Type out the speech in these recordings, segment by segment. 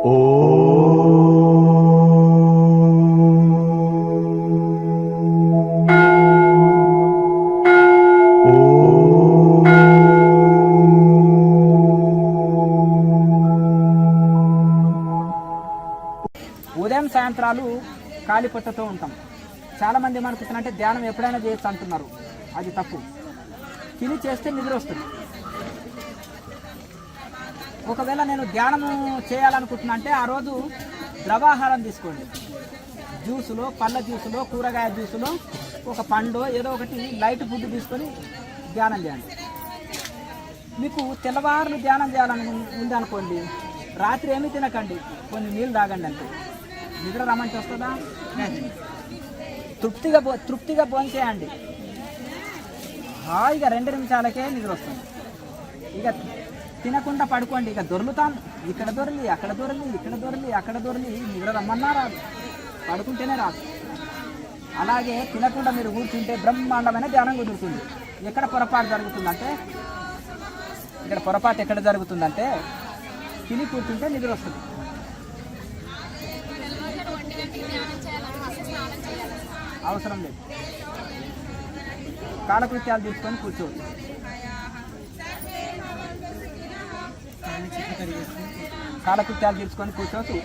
ఉదయం సాయంత్రాలు ఖాళీ పొట్టతో ఉంటాం. చాలామంది ఏమనుకుంటున్నారంటే ధ్యానం ఎప్పుడైనా చేయొచ్చు అంటున్నారు. అది తప్పు. తిని చేస్తే నిద్ర వస్తుంది. ఒకవేళ నేను ధ్యానము చేయాలనుకుంటున్నా అంటే ఆ రోజు ద్రవాహారం తీసుకోండి. జ్యూసులో, పళ్ళ జ్యూసులో, కూరగాయ జ్యూసులో ఒక పండు ఏదో ఒకటి లైట్ ఫుడ్ తీసుకొని ధ్యానం చేయండి. మీకు తెల్లవారులు ధ్యానం చేయాలని ఉందనుకోండి, రాత్రి ఏమీ తినకండి, కొన్ని నీళ్ళు తాగండి అంతే. నిద్ర రమ్మంటే వస్తుందా? తృప్తిగా భోంచేయండి. హాయిగా 2 నిమిషాలకే నిద్ర వస్తుంది. ఇక తినకుండా పడుకోండి. ఇక దొర్లుతాను, ఇక్కడ దొరలి, అక్కడ దొరలి, ఇక్కడ దొరలి, అక్కడ దొరలి, నిద్ర రమ్మన్నా రాదు, పడుకుంటేనే రాదు. అలాగే తినకుండా మీరు కూర్చుంటే బ్రహ్మాండమైన ధ్యానం కుదురుతుంది. ఎక్కడ పొరపాటు జరుగుతుందంటే, ఇక్కడ పొరపాటు ఎక్కడ జరుగుతుందంటే తిని కూర్చుంటే నిద్ర వస్తుంది. అవసరం లేదు. కాలకృత్యాలు తీసుకొని కూర్చోవచ్చు. కాలకృత్యాలు తీసుకొని కూర్చోవచ్చు.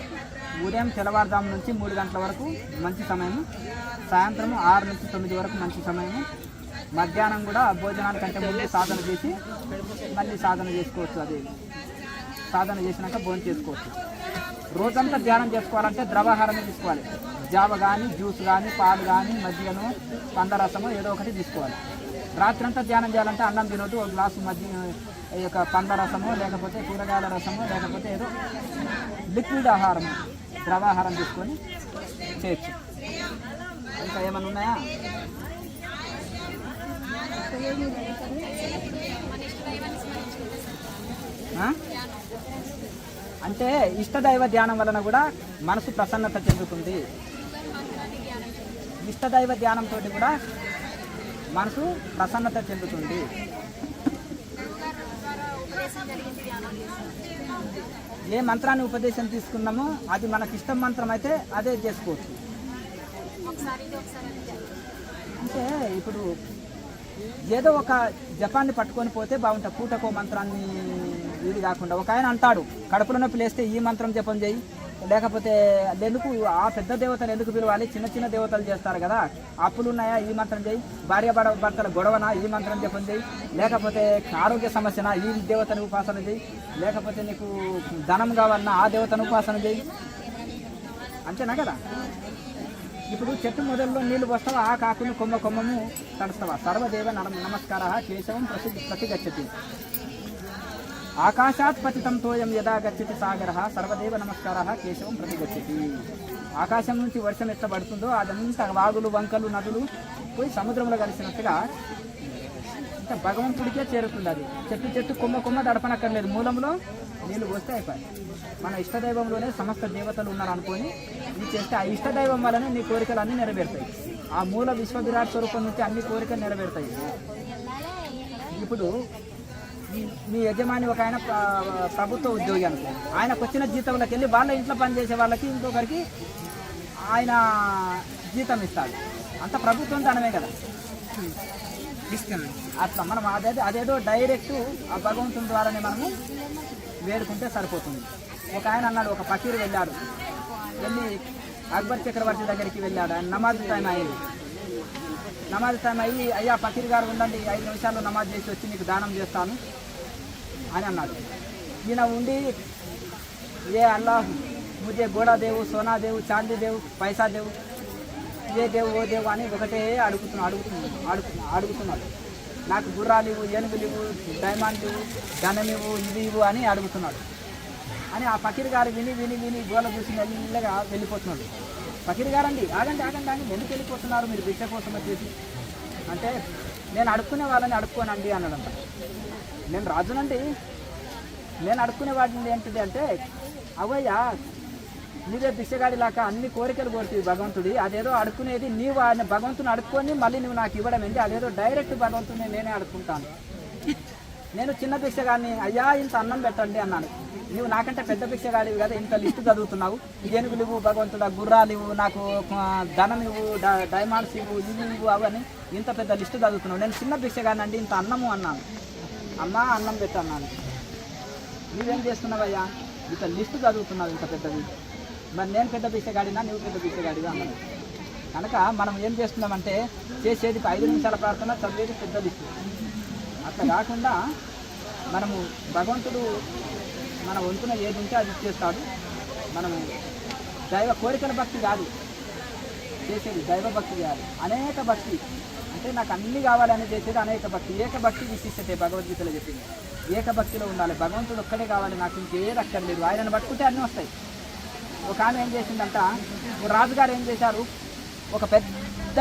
ఉదయం తెల్లవారుజాము నుంచి 3 గంటల వరకు మంచి సమయం, సాయంత్రం 6 నుంచి 9 వరకు మంచి సమయం, మధ్యాహ్నం కూడా భోజనానికంటే ముందే సాధన చేసి మళ్ళీ సాధన చేసుకోవచ్చు. అది సాధన చేసినాక భోజనం చేసుకోవచ్చు. రోజంతా ధ్యానం చేసుకోవాలంటే ద్రవాహారమే తీసుకోవాలి. జావ కానీ, జ్యూస్ కానీ, పాలు కానీ, మజ్జిగను, పందరసము ఏదో ఒకటి తీసుకోవాలి. రాత్రంతా ధ్యానం చేయాలంటే అన్నం తినొద్దు. ఒక గ్లాసు పందరసము, లేకపోతే కూరగాయల రసము, లేకపోతే ఏదో లిక్విడ్ ఆహారము, ద్రవాహారం తీసుకొని చేయొచ్చు. ఇంకా ఏమైనా ఉన్నాయా? అంటే ఇష్టదైవ ధ్యానం వలన కూడా మనసు ప్రసన్నత చెందుతుంది. ఇష్టదైవ ధ్యానంతో కూడా మనసు ప్రసన్నత చెందుతుంది. ఏ మంత్రాన్ని ఉపదేశం తీసుకున్నామో అది మనకి ఇష్టం మంత్రం అయితే అదే చేసుకోవచ్చు. అంటే ఇప్పుడు ఏదో ఒక జపాన్ని పట్టుకొని పోతే బాగుంటుంది. పూటకో మంత్రాన్ని ఇది కాకుండా ఒక ఆయన అంటాడు, కడుపులో నొప్పి లేస్తే ఈ మంత్రం జపం చేయి, లేకపోతే ఎందుకు ఆ పెద్ద దేవతలు ఎందుకు పిలవాలి, చిన్న చిన్న దేవతలు చేస్తారు కదా, అప్పులు ఉన్నాయా ఈ మంత్రం చేయి, భార్య భర్తల గొడవనా ఈ మంత్రం జపం చేయి, లేకపోతే ఆరోగ్య సమస్యనా ఈ దేవతను ఉపాసన చేయి, లేకపోతే నీకు ధనం కావాలన్నా ఆ దేవతను ఉపాసన చేయి, అంతేనా కదా. ఇప్పుడు చెట్టు మొదల్లో నీళ్లు పోస్తావా, ఆ కాకుని కొమ్మము తడుస్తావా. సర్వదేవ నమస్కార కేశవం ప్రతిగచ్చతి, ఆకాశాత్ పతితం తోయం యదా గచ్చతి సాగర, సర్వదేవ నమస్కార కేశవం ప్రతిగచ్చతి. ఆకాశం నుంచి వర్షం ఎట్లా పడుతుందో అదంతా వాగులు, వంకలు, నదులు పోయి సముద్రంలో కలిసినట్టుగా ఇంకా భగవంతుడికే చేరుతుంది. అది చెట్టు కొమ్మ దడపనక్కర్లేదు, మూలంలో నీళ్లు పోస్తే అయిపోయి. మన ఇష్టదైవంలోనే సమస్త దేవతలు ఉన్నారనుకొని ఇది చేస్తే ఆ ఇష్టదైవం వల్లనే నీ కోరికలు అన్నీ నెరవేరుతాయి. ఆ మూల విశ్వ విరాట్ స్వరూపం నుంచి అన్ని కోరికలు నెరవేరుతాయి. ఇప్పుడు మీ యజమాని ఒక ఆయన ప్రభుత్వ ఉద్యోగి అనుకో, ఆయనకు వచ్చిన జీతంలోకి వెళ్ళి వాళ్ళ ఇంట్లో పనిచేసే వాళ్ళకి ఇంకొకరికి ఆయన జీతం ఇస్తాడు. అంత ప్రభుత్వం ధనమే కదా అట్లా మనం అదేదో డైరెక్ట్ ఆ భగవంతుని ద్వారానే మనము వేడుకుంటే సరిపోతుంది. ఒక ఆయన అన్నాడు, ఒక ఫకీరు వెళ్ళాడు, వెళ్ళి అక్బర్ చక్రవర్తి దగ్గరికి వెళ్ళాడు. ఆయన నమాజ్ టైం అయ్యింది. నమాజ్ టైం అయ్యి, అయ్యా ఫకీర్ గారు ఉండండి, 5 నిమిషాల్లో నమాజ్ చేసి వచ్చి మీకు దానం చేస్తాను అని అన్నాడు. ఈయన ఉండి ఏ అల్లాహ్ ముజే గోడా దేవు, సోనా దేవు, చాందీ దేవు, పైసా దేవు, ఏ దేవు ఓ దేవు అని ఒకటే అడుగుతున్నాడు. నాకు గుర్రాలు ఇవ్వు, ఏనుగులు ఇవ్వు, డైమండ్ ఇవ్వు, ధనం ఇవ్వు, ఇది ఇవ్వు అని అడుగుతున్నాడు. అని ఆ ఫకీర్ గారు విని గోల చూసి మెల్లగా వెళ్ళిపోతున్నాడు. ఫకీర్ గారు అండి ఆగండి ఎందుకు వెళ్ళిపోతున్నారు మీరు భిక్ష కోసం వచ్చేసి అంటే, నేను అడుక్కునే వాళ్ళని అడుక్కోనండి అన్నాడంట. నేను రాజునండి, నేను అడుక్కునే వాడిని ఏంటిది అంటే, అవయ్యా నీవే భిక్షగాడిలాక అన్ని కోరికలు కోరుతుంది భగవంతుడి, అదేదో అడుక్కునేది నీవు ఆయన భగవంతుని అడుక్కొని మళ్ళీ నువ్వు నాకు ఇవ్వడం ఏంటి, అదేదో డైరెక్ట్ భగవంతుని నేనే అడుక్కుంటాను నేను చిన్న భిక్షగాడిని, అయ్యా ఇంత అన్నం పెట్టండి అన్నాను. నువ్వు నాకంటే పెద్ద భిక్షగాడివి కదా, ఇంత లిస్టు చదువుతున్నావు, ఏనుగులు ఇవ్వు భగవంతుడా, గుర్రాలు ఇవ్వు, నాకు ధనం ఇవ్వు, డైమండ్స్ ఇవ్వు, ఇవి ఇవ్వు అవని ఇంత పెద్ద లిస్టు చదువుతున్నావు, నేను చిన్న భిక్షగాడిని అండి, ఇంత అన్నము అన్నాను. అమ్మ అన్నం పెట్టన్నాను. నువ్వేం చేస్తున్నావయ్యా, ఇంత లిస్టు చదువుతున్నావు ఇంత పెద్దది, మరి నేను పెద్ద భిక్షగాడినా నువ్వు పెద్ద భిక్షగాడిగా అన్నాను. కనుక మనం ఏం చేస్తున్నామంటే చేసేది 5 నిమిషాల ప్రార్థన, చదివేది పెద్ద లిస్టు. అట్లా కాకుండా మనము భగవంతుడు మన వంతున ఏది ఉంటే అది ఇచ్చేస్తాడు. మనము దైవ కోరికల భక్తి కాదు చేసేది, దైవ భక్తి కాదు, అనేక భక్తి. అంటే నాకు అన్నీ కావాలని చేసేది అనేక భక్తి. ఏకభక్తి విశిష్టతే భగవద్గీతలో చెప్పింది. ఏకభక్తిలో ఉండాలి, భగవంతుడు ఒక్కడే కావాలి, నాకు ఇంకేది అక్కర్లేదు, ఆయనను పట్టుకుంటే అన్నీ వస్తాయి. ఒక ఆమె ఏం చేసిందంట, రాజుగారు ఏం చేశారు, ఒక పెద్ద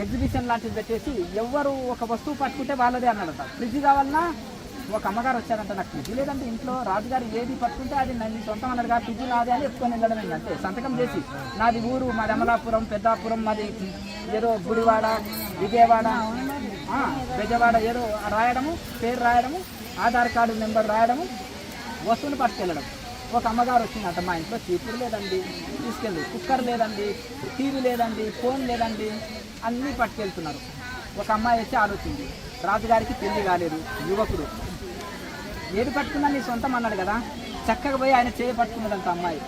ఎగ్జిబిషన్ లాంటిది పెట్టేసి ఎవరు ఒక వస్తువు పట్టుకుంటే వాళ్ళదే అన్నాడంట. ఫ్రిడ్జ్ కావాలన్నా ఒక అమ్మగారు వచ్చారంట, నాకు ఫ్రిడ్జ్ లేదంటే ఇంట్లో, రాజుగారు ఏది పట్టుకుంటే అది నేను సొంతం అన్నారు కదా, ఫ్రిడ్జ్ నాదే అని ఎత్తుకొని వెళ్ళడం ఏంటంటే సంతకం చేసి, నాది ఊరు, మాది అమలాపురం, పెద్దాపురం, మాది ఏదో గుడివాడ, విజయవాడ, బెజవాడ ఏదో రాయడము, పేరు రాయడము, ఆధార్ కార్డు నెంబర్ రాయడము, వస్తువుని పట్టుకెళ్ళడం. ఒక అమ్మగారు వచ్చిందంట, మా ఇంట్లో చీపురు లేదండి, తీసుకెళ్ళి, కుక్కర్ లేదండి, టీవీ లేదండి, ఫోన్ లేదండి, అన్నీ పట్టుకెళ్తున్నారు. ఒక అమ్మాయి వచ్చి ఆలోచింది, రాజుగారికి పెళ్లి కాలేదు, యువకుడు, ఏది పట్టుకున్నా నీ సొంతం అన్నాడు కదా, చక్కగా పోయి ఆయన చేయి పట్టుకున్నదంట అమ్మాయి.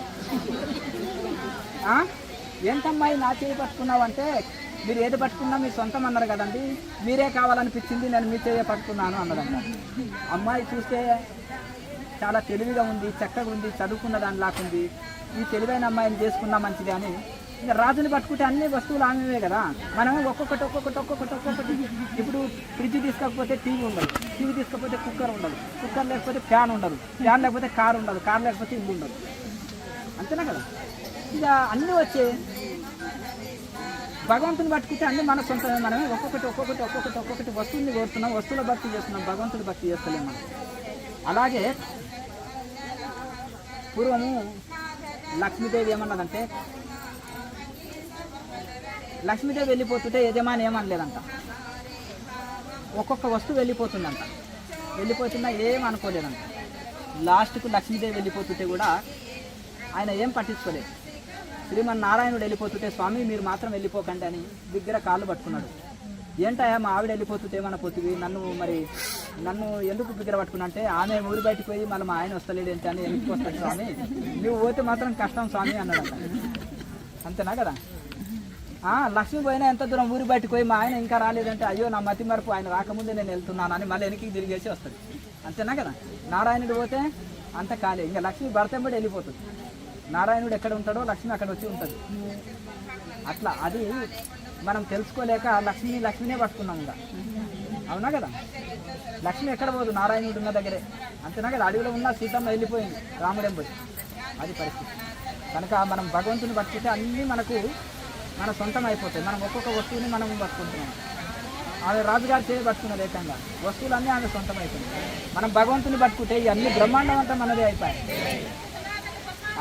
ఏంటమ్మాయి నా చేయి పట్టుకున్నావు అంటే, మీరు ఏది పట్టుకున్నా మీ సొంతం అన్నారు కదండి, మీరే కావాలనిపించింది, నేను మీ చేయ పట్టుకున్నాను అన్నదంట. అమ్మాయి చూస్తే చాలా తెలివిగా ఉంది, చక్కగా ఉంది, చదువుకున్న దాని లాకుంది, ఈ తెలివైన అమ్మాయిని చేసుకున్నా మంచిది అని. ఇంకా రాజుని పట్టుకుంటే అన్ని వస్తువులు ఆమెవే కదా, మనం ఒక్కొక్కటి. ఇప్పుడు ఫ్రిడ్జ్ తీసుకోకపోతే టీవీ ఉండదు, టీవీ తీసుకోకపోతే కుక్కర్ ఉండదు, కుక్కర్ లేకపోతే ఫ్యాన్ ఉండదు, ఫ్యాన్ లేకపోతే కారు ఉండదు, కారు లేకపోతే ఇల్లు ఉండదు. అంతేనా కదా, ఇక అన్నీ వచ్చే. భగవంతుని పట్టుకుంటే అన్నీ మన సొంతమే. మనమే ఒక్కొక్కటి వస్తువుని కోరుతున్నాం, వస్తువుల భక్తి చేస్తున్నాం, భగవంతుడి భక్తి చేస్తలేము మనం. అలాగే పూర్వము లక్ష్మీదేవి ఏమన్నదంటే, లక్ష్మీదేవి వెళ్ళిపోతుంటే యజమాని ఏమనలేదంట, ఒక్కొక్క వస్తువు వెళ్ళిపోతుందంట, వెళ్ళిపోతున్నా ఏం అనుకోలేదంట. లాస్ట్కు లక్ష్మీదేవి వెళ్ళిపోతుంటే కూడా ఆయన ఏం పట్టించుకోలేదు. శ్రీమన్నారాయణుడు వెళ్ళిపోతుంటే, స్వామి మీరు మాత్రం వెళ్ళిపోకండి అని దగ్గర కాళ్ళు పట్టుకున్నాడు. ఏంటయ్యా మా ఆవిడ వెళ్ళిపోతుంటే మన పొత్తువి, నన్ను ఎందుకు బిగ్గర పట్టుకున్నా అంటే, ఆమె ఊరి బయటకు పోయి మళ్ళీ మా ఆయన వస్తలేడు ఏంటి అని, ఎందుకు వస్తాడు స్వామి, నువ్వు పోతే మాత్రం కష్టం స్వామి అన్నాడంట. అంతేనా కదా, లక్ష్మి పోయినా ఎంత దూరం ఊరి బయటకు పోయి మా ఆయన ఇంకా రాలేదంటే, అయ్యో నా మతి మరపు, ఆయన రాకముందే నేను వెళ్తున్నాను అని మళ్ళీ వెనక్కి తిరిగేసి వస్తుంది. అంతేనా కదా, నారాయణుడు పోతే అంత ఖాళీ, ఇంకా లక్ష్మి భర్త వెంబడి వెళ్ళిపోతుంది. నారాయణుడు ఎక్కడ ఉంటాడో లక్ష్మి అక్కడ వచ్చి ఉంటుంది. అట్లా అది మనం తెలుసుకోలేక లక్ష్మినే పట్టుకున్నాం ఇంకా. అవునా కదా, లక్ష్మి ఎక్కడ పోదు, నారాయణుడు ఉన్న దగ్గరే. అంతేనా కదా, అడవిలో ఉన్న సీతమ్మ వెళ్ళిపోయింది రాముడెంబడి, అది పరిస్థితి. కనుక మనం భగవంతుని పట్టుకుంటే అన్నీ మనకు మన సొంతం అయిపోతాయి. మనం ఒక్కొక్క వస్తువుని మనం పట్టుకుంటున్నాం. ఆమె రాజుగారు చేయి పట్టుకున్నది ఏకంగా, వస్తువులన్నీ ఆమె సొంతం అయిపోయింది. మనం భగవంతుని పట్టుకుంటే ఇవన్నీ బ్రహ్మాండం అంతా మనదే అయిపోయాయి.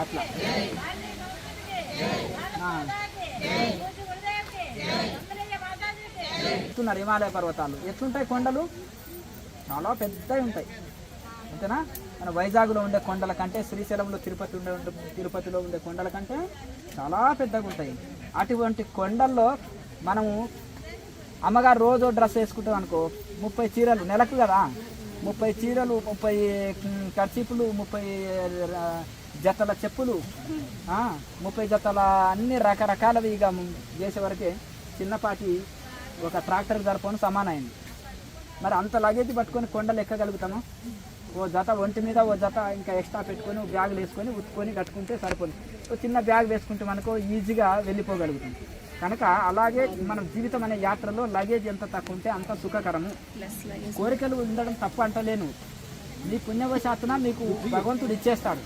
అట్లా ఎత్తున్నారు హిమాలయ పర్వతాలు. ఎట్లుంటాయి కొండలు, చాలా పెద్దవి ఉంటాయి. అంతేనా, మన వైజాగ్లో ఉండే కొండల కంటే, శ్రీశైలంలో తిరుపతిలో ఉండే కొండల కంటే చాలా పెద్దగా ఉంటాయి. అటువంటి కొండల్లో మనము అమ్మగారు రోజు డ్రెస్ వేసుకుంటాం అనుకో, 30 చీరలు నెలకు కదా, 30 చీరలు, 30 కర్చీపులు, 30 జతల చెప్పులు, 30 జతల అన్ని రకరకాలవి ఇక చేసేవరకే చిన్నపాటి ఒక ట్రాక్టర్ జరపని సమానమైంది. మరి అంత లగేజ్ పట్టుకొని కొండలు ఎక్కగలుగుతాము? ఓ జత ఒంటి మీద, ఓ జత ఇంకా ఎక్స్ట్రా పెట్టుకొని బ్యాగులు వేసుకొని ఉత్తుకొని కట్టుకుంటే సరిపోదు. ఓ చిన్న బ్యాగ్ వేసుకుంటే మనకు ఈజీగా వెళ్ళిపోగలుగుతాం. కనుక అలాగే మనం జీవితం అనే యాత్రలో లగేజ్ ఎంత తక్కువ ఉంటే అంత సుఖకరము. కోరికలు ఉండడం తప్పు అంటలేను, మీ పుణ్యవశాత్తున మీకు భగవంతుడు ఇచ్చేస్తాడు.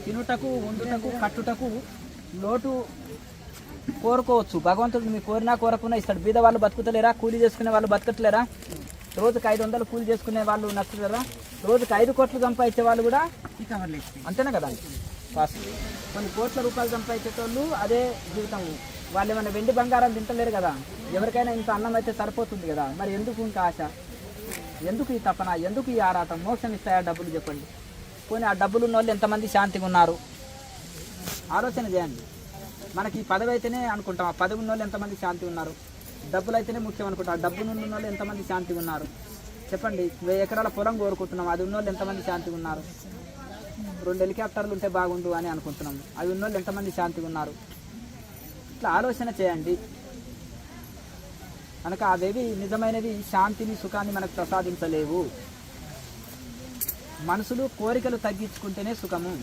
తినుటకు, ఉండుటకు, కట్టుటకు లోటు కోరుకోవచ్చు. భగవంతుడు మీ కోరినా కోరకుండా ఇస్తాడు. బీద వాళ్ళు బతుకుతలేరా? కూలీ చేసుకునే వాళ్ళు బతకట్లేరా? రోజుకి 500 కూలీ చేసుకునే వాళ్ళు నచ్చలేరా? రోజుకి 5 కోట్లు సంపాదించే వాళ్ళు కూడా అంతేనా కదా. ఫస్ట్ కొన్ని కోట్ల రూపాయలు సంపాదించేటోళ్ళు అదే జీవితం వాళ్ళు ఏమైనా వెండి బంగారం తింటలేరు కదా, ఎవరికైనా ఇంత అన్నం అయితే సరిపోతుంది కదా, మరి ఎందుకు ఇంకా ఆశ, ఎందుకు ఈ తపన, ఎందుకు ఈ ఆరాటం? మోక్షం ఇస్తాయా డబ్బులు చెప్పండి? పోనీ ఆ డబ్బులు ఉన్న వాళ్ళు ఎంతమంది శాంతిగా ఉన్నారు ఆలోచన చేయండి. మనకి ఈ పదవి అయితేనే అనుకుంటాం, ఆ పదవి ఉన్న వాళ్ళు ఎంతమంది శాంతి ఉన్నారు? డబ్బులు అయితేనే ముఖ్యం అనుకుంటాం, ఆ డబ్బులు ఉన్న వాళ్ళు ఎంతమంది శాంతిగా ఉన్నారు చెప్పండి? 1000 ఎకరాల పొలం కోరుకుంటున్నాం, అది ఉన్న వాళ్ళు ఎంతమంది శాంతిగా ఉన్నారు? 2 హెలికాప్టర్లు ఉంటే బాగుండు అని అనుకుంటున్నాం, అవి ఉన్న వాళ్ళు ఎంతమంది శాంతిగా ఉన్నారు? ఇట్లా ఆలోచన చేయండి. కనుక అవేవి నిజమైనవి శాంతిని సుఖాన్ని మనకు ప్రసాదించలేవు. మనుషులు కోరికలు తగ్గించుకుంటేనే సుఖము,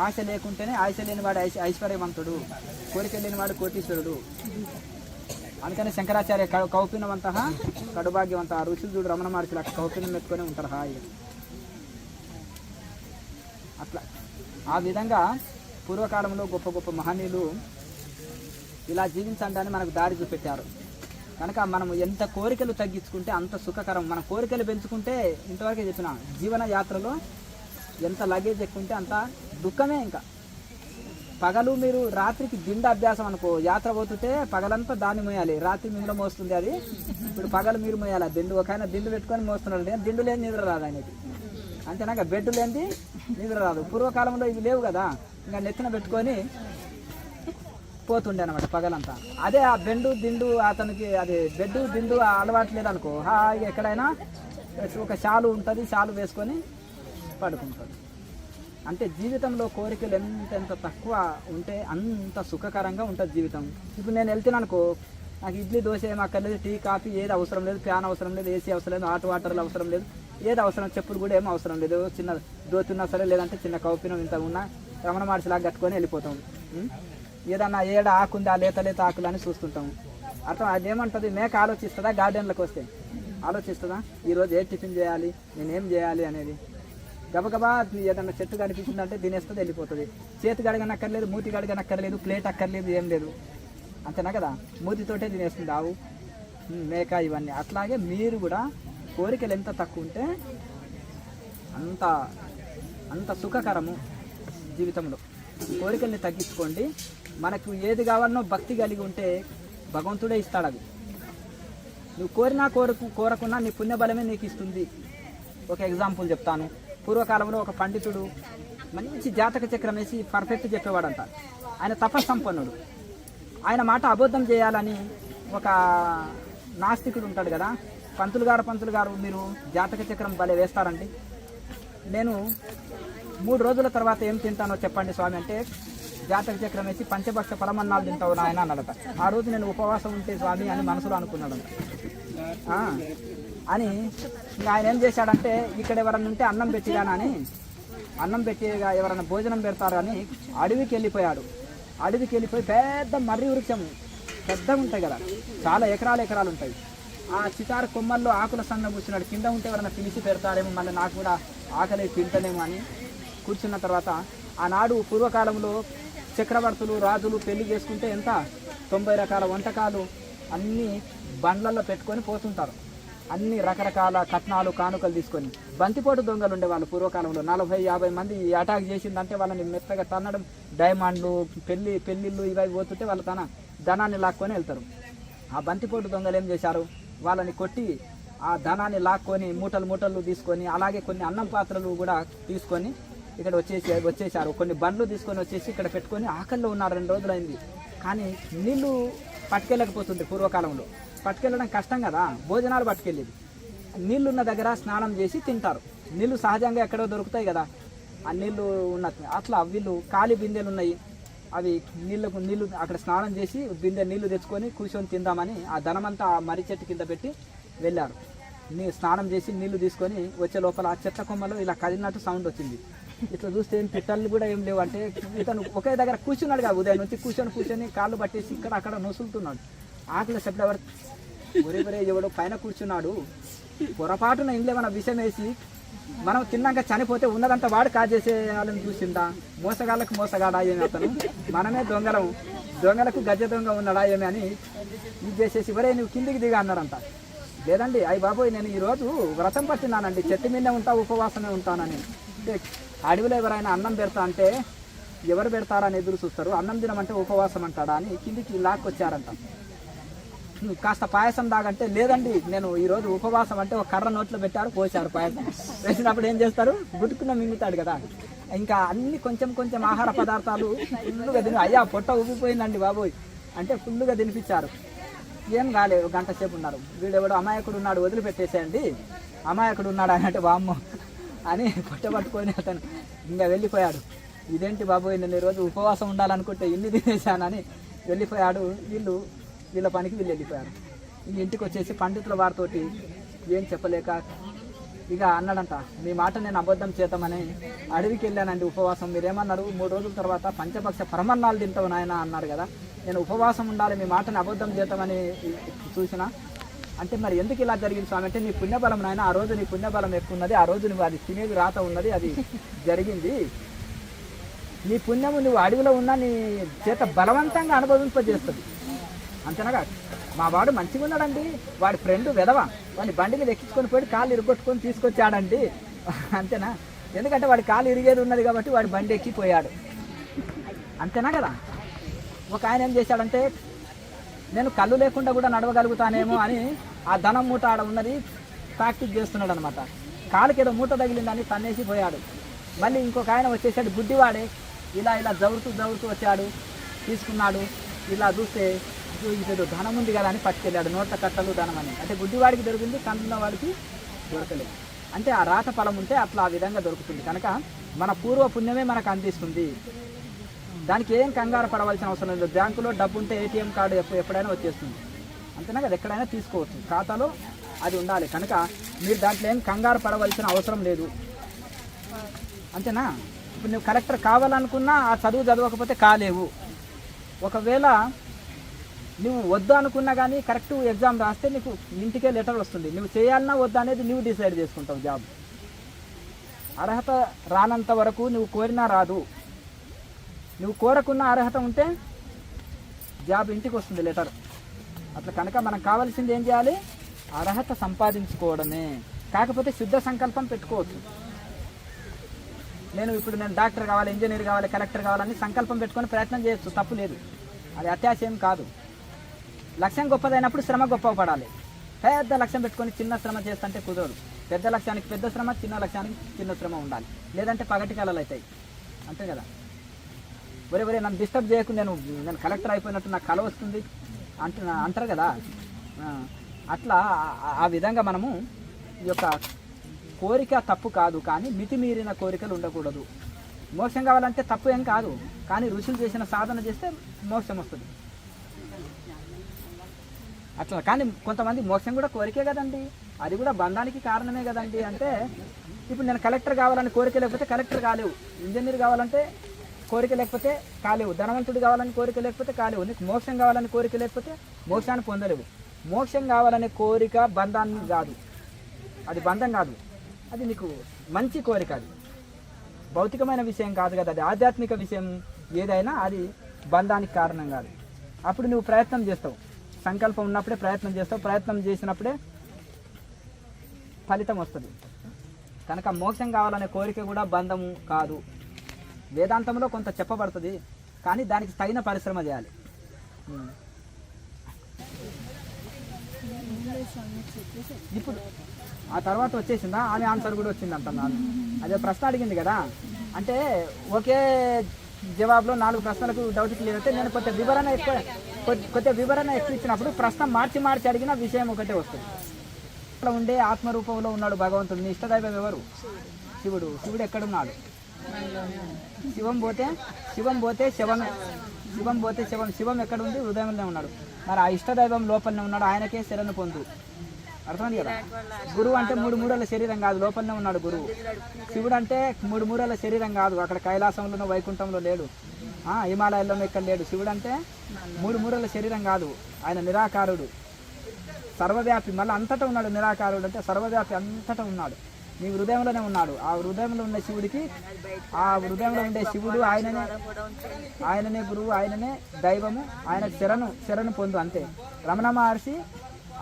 ఆశ లేకుంటేనే, ఆశ లేనివాడు ఐశ్వర్యవంతుడు, కోరిక లేనివాడు కోటీశ్వరుడు. అందుకని శంకరాచార్య కౌపినవంత కడుభాగ్యవంత, ఋషులు చూడు రమణ మహర్షులు అక్కడ కౌపినం పెట్టుకొని ఉంటారు హాయిగా. అట్లా ఆ విధంగా పూర్వకాలంలో గొప్ప గొప్ప మహనీయులు ఇలా జీవించండి అని మనకు దారి చూపెట్టారు. కనుక మనం ఎంత కోరికలు తగ్గించుకుంటే అంత సుఖకరం. మన కోరికలు పెంచుకుంటే ఇంతవరకే చెప్పిన, జీవన యాత్రలో ఎంత లగేజ్ ఎక్కుంటే అంత దుఃఖమే. ఇంకా పగలు మీరు రాత్రికి దిండు అభ్యాసం అనుకో, యాత్ర పోతుంటే పగలంతా దాన్ని మోయాలి, రాత్రి మిమ్మల్ని మోస్తుంది అది. ఇప్పుడు పగలు మీరు మోయాలి దిండు. ఒక ఆయన దిండు పెట్టుకొని మోస్తున్నాడు, దిండు లేని నిద్ర రాదు ఆయనకి, అంతేనాక బెడ్ లేనిది నిద్ర రాదు. పూర్వకాలంలో ఇవి లేవు కదా, ఇంకా నెత్తిన పెట్టుకొని పోతుండే అనమాట పగలంతా. అదే ఆ బెండు దిండు అతనికి, అది బెడ్ దిండు అలవాటు లేదనుకో, హాయిగా ఎక్కడైనా ఒక షాలు ఉంటుంది, షాలు వేసుకొని పడుకుంటాడు. అంటే జీవితంలో కోరికలు ఎంత తక్కువ ఉంటే అంత సుఖకరంగా ఉంటుంది జీవితం. ఇప్పుడు నేను వెళ్తున్నాను అనుకో, నాకు ఇడ్లీ దోశ ఏం అక్కర్లేదు, టీ కాఫీ ఏది అవసరం లేదు, ఫ్యాన్ అవసరం లేదు, ఏసీ అవసరం లేదు, హాట్ వాటర్లు అవసరం లేదు, ఏది అవసరం, చెప్పులు కూడా ఏం అవసరం లేదు. చిన్న దోతున్నా సరే, లేదంటే చిన్న కౌపినం ఇంత ఉన్నా రమణ మహర్షిలాగా కట్టుకొని వెళ్ళిపోతాం. ఏదన్నా ఏడ ఆకుందా, లేత లేత ఆకులు అని చూస్తుంటాము. అర్థం అదేమంటుంది, మేక ఆలోచిస్తుందా? గార్డెన్లకు వస్తే ఆలోచిస్తుందా ఈరోజు ఏ టిఫిన్ చేయాలి, నేనేం చేయాలి అనేది? గబగబా ఏదన్నా చెట్టు కనిపించిందంటే తినేస్తుంది, వెళ్ళిపోతుంది. చేతి గడగనక్కర్లేదు, మూతి గడగనక్కర్లేదు, ప్లేట్ అక్కర్లేదు, ఏం లేదు, అంతేనా కదా? మూతితోటే తినేస్తుంది ఆవు, మేక, ఇవన్నీ. అట్లాగే మీరు కూడా కోరికలు ఎంత తక్కువ ఉంటే అంత అంత సుఖకరము జీవితంలో. కోరికల్ని తగ్గించుకోండి. మనకు ఏది కావాలనో భక్తి కలిగి ఉంటే భగవంతుడే ఇస్తాడు. అది నువ్వు కోరినా కోరకున్నా నీ పుణ్యబలమే నీకు ఇస్తుంది. ఒక ఎగ్జాంపుల్ చెప్తాను. పూర్వకాలంలో ఒక పండితుడు మంచి జాతక చక్రం వేసి పర్ఫెక్ట్ చెప్పేవాడంట. ఆయన తపస్సంపన్నుడు. ఆయన మాట అబద్ధం చేయాలని ఒక నాస్తికుడు ఉంటాడు కదా, పంతులు గారు మీరు జాతక చక్రం భలే వేస్తారండి, నేను 3 రోజుల తర్వాత ఏం తింటానో చెప్పండి స్వామి అంటే, జాతక చక్రం వేసి పంచభక్ష పరమన్నాలు తింటావు నాయన అన్నాడట. ఆ రోజు నేను ఉపవాసం ఉంటే స్వామి అని మనసులో అనుకున్నాడు అని. ఇంకా ఆయన ఏం చేశాడంటే, ఇక్కడ ఎవరన్నా ఉంటే అన్నం పెట్టిగానని, అన్నం పెట్టి ఎవరైనా భోజనం పెడతారు అని అడవికి వెళ్ళిపోయాడు. అడవికి వెళ్ళిపోయి పెద్ద మర్రి వృక్షము, పెద్దగా ఉంటాయి కదా, చాలా ఎకరాలు ఉంటాయి. ఆ చిటారు కొమ్మల్లో ఆకుల సన్న కూర్చున్నాడు. కింద ఉంటే ఎవరైనా పిలిచి పెడతారేమో, మళ్ళీ నాకు కూడా ఆకలి తింటనేమో అని కూర్చున్న తర్వాత, ఆనాడు పూర్వకాలంలో చక్రవర్తులు, రాజులు పెళ్లి చేసుకుంటే ఎంత 90 రకాల వంటకాలు అన్నీ బండ్లలో పెట్టుకొని పోతుంటారు. అన్ని రకరకాల కట్నాలు, కానుకలు తీసుకొని. బంతిపోటు దొంగలు ఉండేవాళ్ళు పూర్వకాలంలో. 40-50 మంది అటాక్ చేసిందంటే వాళ్ళని మెత్తగా తన్నడం, డైమండ్లు, పెళ్ళిళ్ళు ఇవి పోతుంటే వాళ్ళు తన ధనాన్ని లాక్కొని వెళ్తారు. ఆ బంతిపోటు దొంగలు ఏం చేశారు, వాళ్ళని కొట్టి ఆ ధనాన్ని లాక్కొని మూటలు తీసుకొని, అలాగే కొన్ని అన్నం పాత్రలు కూడా తీసుకొని ఇక్కడ వచ్చేసారు. కొన్ని బండ్లు తీసుకొని వచ్చేసి ఇక్కడ పెట్టుకొని ఆకలిలో ఉన్నారు. 2 రోజులైంది. కానీ నీళ్లు పట్టుకెళ్ళకపోతుంది. పూర్వకాలంలో పట్టుకెళ్ళడం కష్టం కదా, భోజనాలు పట్టుకెళ్ళేది. నీళ్లున్న దగ్గర స్నానం చేసి తింటారు. నీళ్లు సహజంగా ఎక్కడో దొరుకుతాయి కదా, ఆ నీళ్లు ఉన్నది. అట్లా వీళ్ళు ఖాళీ బిందెలు ఉన్నాయి, అవి నీళ్ళు అక్కడ స్నానం చేసి బిందె నీళ్లు తెచ్చుకొని కూర్చొని తిందామని ఆ ధనమంతా ఆ మర్రి చెట్టు కింద పెట్టి వెళ్ళారు. స్నానం చేసి నీళ్లు తీసుకొని వచ్చే లోపల ఆ చెట్ల కొమ్మలో ఇలా కదిలినట్టు సౌండ్ వచ్చింది. ఇట్లా చూస్తే ఏం పిట్టలు కూడా ఏం లేవు. అంటే ఇతను ఒకే దగ్గర కూర్చున్నాడు కదా, ఉదయం నుంచి కూర్చొని కాళ్ళు పట్టేసి ఇక్కడ అక్కడ నొసులుతున్నాడు. ఆకలి చెప్పేవారు ఒరే ఎవడో పైన కూర్చున్నాడు, పొరపాటున ఇంట్లో విషం వేసి మనం తిన్నాక చనిపోతే ఉన్నదంతా వాడు కాజేసే వాళ్ళని చూసిందా? మోసగాడా ఏమి అతను? మనమే దొంగలకు గజ దొంగ ఉన్నాడా ఏమి అని ఇది చేసేసి ఒరే నువ్వు కిందికి దిగా అన్నారంట. లేదండి అయ్యి బాబోయ్, నేను ఈరోజు వ్రతం పట్టినానండి, చెట్టు మీదే ఉంటా, ఉపవాసమే ఉంటానని. అడవిలో ఎవరైనా అన్నం పెడతా అంటే ఎవరు పెడతారని ఎదురు చూస్తారు, అన్నం తినమంటే ఉపవాసం అంటాడా అని కిందికి లాక్కొచ్చారంట. కాస్త పాయసం దాగంటే లేదండి నేను ఈరోజు ఉపవాసం అంటే ఒక కర్ర నోట్లో పెట్టారు, పోసారు. పాయసం వేసినప్పుడు ఏం చేస్తారు, గుట్టుకున్న మింగుతాడు కదా. ఇంకా అన్ని కొంచెం కొంచెం ఆహార పదార్థాలు ఫుల్గా తిని, అయ్యా పొట్ట ఉబ్బిపోయిందండి బాబోయ్ అంటే ఫుల్గా తినిపించారు. ఏం కాలేదు, ఒక గంట సేపు ఉన్నారు. వీడెవడో అమాయకుడు ఉన్నాడు వదిలిపెట్టేసేయండి, అమాయకుడు ఉన్నాడు అని అంటే వామ్మో అని పొట్ట పట్టుకొని అతను ఇంకా వెళ్ళిపోయాడు. ఇదేంటి బాబోయ్ నేను ఈరోజు ఉపవాసం ఉండాలనుకుంటే ఇన్ని తినేసానని వెళ్ళిపోయాడు. వీళ్ళ పనికి వీళ్ళు వెళ్ళిపోయారు. ఇంటికి వచ్చేసి పండితుల వారితోటి ఏం చెప్పలేక ఇక అన్నాడంట, మీ మాట నేను అబద్ధం చేద్దామని అడవికి వెళ్ళానండి ఉపవాసం. మీరేమన్నారు 3 రోజుల తర్వాత పంచపక్ష పరమన్నాలు తింటావు నాయన అన్నారు కదా, నేను ఉపవాసం ఉండాలి మీ మాటని అబద్ధం చేద్దామని చూసిన అంటే మరి ఎందుకు ఇలా జరిగింది స్వామి అంటే నీ పుణ్యబలం నాయన, ఆ రోజు నీ పుణ్యబలం ఎక్కువ ఉన్నది, ఆ రోజు నువ్వు అది తినేది రాత ఉన్నది, అది జరిగింది. నీ పుణ్యము నువ్వు అడవిలో ఉన్నా నీ చేత బలవంతంగా అనుభవింపజేస్తుంది అంతేనాగా. మా వాడు మంచిగా ఉన్నాడండి, వాడి ఫ్రెండ్ వెధవ వాడిని బండి మీద ఎక్కించుకొని పోయి కాళ్ళు ఇరుగొట్టుకొని తీసుకొచ్చాడండి అంతేనా. ఎందుకంటే వాడి కాళ్ళు ఇరిగేది ఉన్నది కాబట్టి వాడి బండి ఎక్కిపోయాడు అంతేనా కదా. ఒక ఆయన ఏం చేశాడంటే నేను కళ్ళు లేకుండా కూడా నడవగలుగుతానేమో అని ఆ ధనం మూట ఆడ ఉన్నది ప్రాక్టీస్ చేస్తున్నాడు అనమాట. కాలుకి ఏదో మూట తగిలిందని తన్నేసి పోయాడు. మళ్ళీ ఇంకొక ఆయన వచ్చేసాడు గుడ్డివాడే, ఇలా జవురుతూ వచ్చాడు, తీసుకున్నాడు. ఇలా చూస్తే ఇదేదో ధనం ఉంది కదా అని పట్టుకెళ్ళాడు, నోట్ల కట్టలు ధనం అని. అంటే గుడ్డివాడికి దొరికింది, కన్నున్న వాడికి దొరకలేదు. అంటే ఆ రాత ఫలం ఉంటే అట్లా ఆ విధంగా దొరుకుతుంది కనుక మన పూర్వ పుణ్యమే మనకు అందిస్తుంది. దానికి ఏం కంగారు పడవలసిన అవసరం లేదు. బ్యాంకులో డబ్బు ఉంటే ఏటీఎం కార్డు ఎప్పుడైనా వచ్చేస్తుంది అంతేనా కదా, ఎక్కడైనా తీసుకోవచ్చు, ఖాతాలో అది ఉండాలి కనుక మీరు దాంట్లో ఏం కంగారు పడవలసిన అవసరం లేదు అంతేనా. ఇప్పుడు నువ్వు కలెక్టర్ కావాలనుకున్నా ఆ చదవకపోతే కాలేవు. ఒకవేళ నువ్వు వద్దు అనుకున్నా కానీ కరెక్ట్ ఎగ్జామ్ రాస్తే నీకు ఇంటికే లెటర్ వస్తుంది. నువ్వు చేయాలన్నా వద్దా అనేది నువ్వు డిసైడ్ చేసుకుంటావు. జాబ్ అర్హత రానంత వరకు నువ్వు కోరినా రాదు, నువ్వు కోరకున్న అర్హత ఉంటే జాబ్ ఇంటికి వస్తుంది లెటర్. అట్లా కనుక మనకు కావాల్సింది ఏం చేయాలి, అర్హత సంపాదించుకోవడమే. కాకపోతే శుద్ధ సంకల్పం పెట్టుకోవచ్చు. నేను డాక్టర్ కావాలి, ఇంజనీర్ కావాలి, కలెక్టర్ కావాలని సంకల్పం పెట్టుకొని ప్రయత్నం చేయొచ్చు, తప్పు లేదు, అది అత్యాశయం కాదు. లక్ష్యం గొప్పదైనప్పుడు శ్రమ గొప్ప పడాలి. పెద్ద లక్ష్యం పెట్టుకొని చిన్న శ్రమ చేస్తుంటే కుదరదు. పెద్ద లక్ష్యానికి పెద్ద శ్రమ, చిన్న లక్ష్యానికి చిన్న శ్రమ ఉండాలి, లేదంటే పగటి కళలు అవుతాయి అంతే కదా. ఒరే నన్ను డిస్టర్బ్ చేయకు, నేను కలెక్టర్ అయిపోయినట్టు నాకు కళ వస్తుంది అంటారు కదా. అట్లా ఆ విధంగా మనము ఈ యొక్క కోరిక తప్పు కాదు, కానీ మితిమీరిన కోరికలు ఉండకూడదు. మోక్షం కావాలంటే తప్పు ఏం కాదు, కానీ ఋషులు చేసిన సాధన చేస్తే మోక్షం వస్తుంది అట్లా. కానీ కొంతమంది మోక్షం కూడా కోరికే కదండి, అది కూడా బంధానికి కారణమే కదండి. అంటే ఇప్పుడు నేను కలెక్టర్ కావాలని కోరిక లేకపోతే కలెక్టర్ కాలేవు, ఇంజనీర్ కావాలంటే కోరిక లేకపోతే కాలేవు, ధనవంతుడు కావాలని కోరిక లేకపోతే కాలేవు, నీకు మోక్షం కావాలని కోరిక లేకపోతే మోక్షాన్ని పొందలేవు. మోక్షం కావాలనే కోరిక బంధాన్ని కాదు, అది బంధం కాదు, అది నీకు మంచి కోరిక, అది భౌతికమైన విషయం కాదు కదా, అది ఆధ్యాత్మిక విషయం. ఏదైనా అది బంధానికి కారణం కాదు. అప్పుడు నువ్వు ప్రయత్నం చేస్తావు, సంకల్పం ఉన్నప్పుడే ప్రయత్నం చేస్తావు, ప్రయత్నం చేసినప్పుడే ఫలితం వస్తుంది. కనుక మోక్షం కావాలనే కోరిక కూడా బంధము కాదు. వేదాంతంలో కొంత చెప్పబడుతుంది, కానీ దానికి తగిన పరిశ్రమ చేయాలి. ఇప్పుడు ఆ తర్వాత వచ్చేసిందా, ఆమె ఆన్సర్ కూడా వచ్చింది అంటున్నాను. అదే ప్రశ్న అడిగింది కదా, అంటే ఒకే జవాబులో 4 ప్రశ్నలకు డౌట్ క్లియర్ అయితే నేను కొద్దిగా వివరణ ఎక్కువ ఇచ్చినప్పుడు ప్రశ్న మార్చి అడిగిన విషయం ఒకటే వస్తుంది. అట్లా ఉండే ఆత్మరూపంలో ఉన్నాడు భగవంతుడు. నీ ఇష్టదైవం ఎవరు? శివుడు. శివుడు ఎక్కడున్నాడు? శివం పోతే శివం ఎక్కడుంది? హృదయంలోనే ఉన్నాడు. మరి ఆ ఇష్టదైవం లోపలనే ఉన్నాడు, ఆయనకే శరణు పొందు. అర్థమైంది కదా. గురువు అంటే 3 మూరల శరీరం కాదు, లోపలనే ఉన్నాడు గురువు. శివుడు అంటే 3 మూరల శరీరం కాదు, అక్కడ కైలాసంలోనో వైకుంఠంలో లేడు, హిమాలయాల్లోనూ ఎక్కడ లేడు. శివుడు అంటే 3 మూరల శరీరం కాదు, ఆయన నిరాకారుడు, సర్వవ్యాపి. మళ్ళీ అంతటా ఉన్నాడు. నిరాకారుడు అంటే సర్వవ్యాపి, అంతటా ఉన్నాడు. నీ హృదయంలోనే ఉన్నాడు. ఆ హృదయంలో ఉన్న శివుడికి, ఆ హృదయంలో ఉండే శివుడు ఆయననే గురువు, ఆయననే దైవము, ఆయన శరణు పొందు అంతే. రమణ మహర్షి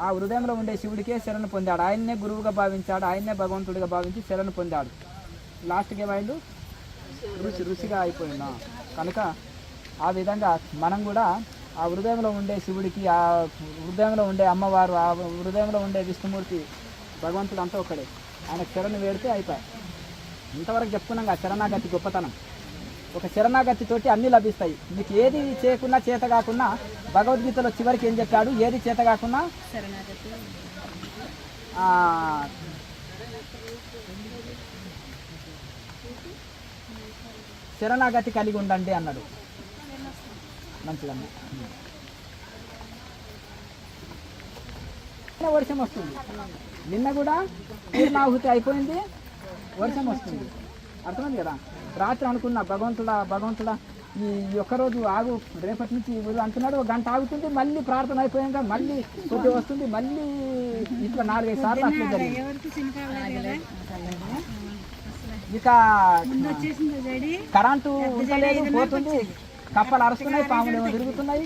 ఆ హృదయంలో ఉండే శివుడికే శరణు పొందాడు, ఆయన్నే గురువుగా భావించాడు, ఆయన్నే భగవంతుడిగా భావించి శరణు పొందాడు. లాస్ట్కి ఏమైండు? ఋషిగా అయిపోయిందా. కనుక ఆ విధంగా మనం కూడా ఆ హృదయంలో ఉండే శివుడికి, ఆ హృదయంలో ఉండే అమ్మవారు, ఆ హృదయంలో ఉండే విష్ణుమూర్తి, భగవంతుడు అంతా ఒక్కడే. ఆయన శరణు వేడితే అయిపోయి. ఇంతవరకు చెప్పుకున్నాం కదా శరణాగతి గొప్పతనం. ఒక శరణాగతితోటి అన్నీ లభిస్తాయి. మీకు ఏది చేయకున్నా చేత కాకున్నా భగవద్గీతలో చివరికి ఏం చెప్పాడు? ఏది చేత కాకున్నా శరణాగతి కలిగి ఉండండి అన్నాడు. మంచిదన్న. వర్షం వస్తుంది. నిన్న కూడా పూర్ణాహుతి అయిపోయింది, వర్షం వస్తుంది. అర్థమైంది కదా. రాత్రి అనుకున్నా భగవంతుడా ఈ ఒక్కరోజు ఆగు, రేపటి నుంచి అంటున్నాడు. 1 గంట ఆగుతుంది, మళ్ళీ ప్రార్థన అయిపోయాక మళ్ళీ కొద్ది వస్తుంది, మళ్ళీ ఇట్లా 4-5 సార్లు అట్లా జరిగింది. ఇక కరెంటు ఉండలేదు, పోతుంది, కప్పలు అరుస్తున్నాయి, పాములు ఏమో తిరుగుతున్నాయి.